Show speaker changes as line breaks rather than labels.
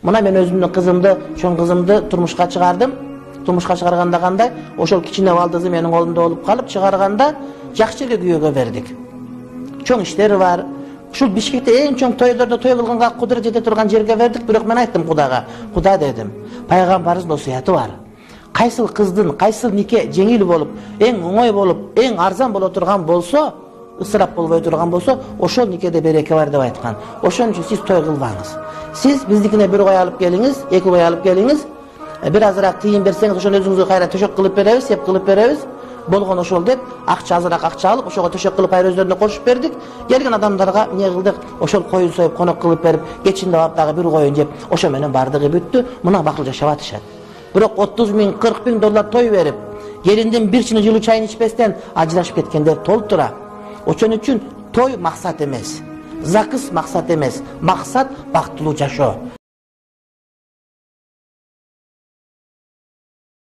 Мына мен өзүмдүн кызымды, чоң кызымды турмушка чыгардым. Турмушка чыгарганда кандай? Ошол кичине балдызы менин колумда болуп калып, чыгарганда жакшы жерге күйөөгө бердик. Чоң иштери бар. Ушул Бишкекте эң чоң тойлордо той кылганга кудурет жете турган жерге бердик. Бирок мен айттым Кудайга, Кудай дедим, пайгамбарыбыздын осуяты бар. Кайсыл кыздын, кайсыл нике жеңил болуп, эң оңой болуп, эң арзан боло турган болсо, ысырап болбой турган болсо, ошол никеде береке бар деп айткан. Ошон үчүн сиз той кылбаңыз. Сиз биздикине бир кой алып келиңиз, эки кой алып келиңиз. Бир азыраак тыйын берсеңиз, ошону өзүңүзгө кайра төшөк кылып беребиз, сеп кылып беребиз. Болгон ошол деп, азыраак акча алып, ошого төшөк кылып кайра өздөрүнө кошуп бердик. Келген адамдарга эмне кылдык? Ошол койун союп, конок кылып берип, кечинде барып дагы бир коюн жеп, ошо менен бардыгы бүттү. Мына бакыл жашап атышат. Бирок 30 миң, 40 миң доллар той берип, келиндин бир чыны жылуу чайын ичпестен ажырашып кеткендер толтура. Ошон үчүн той максат эмес. Закыс максат эмес. Максат бактылуу жашоо.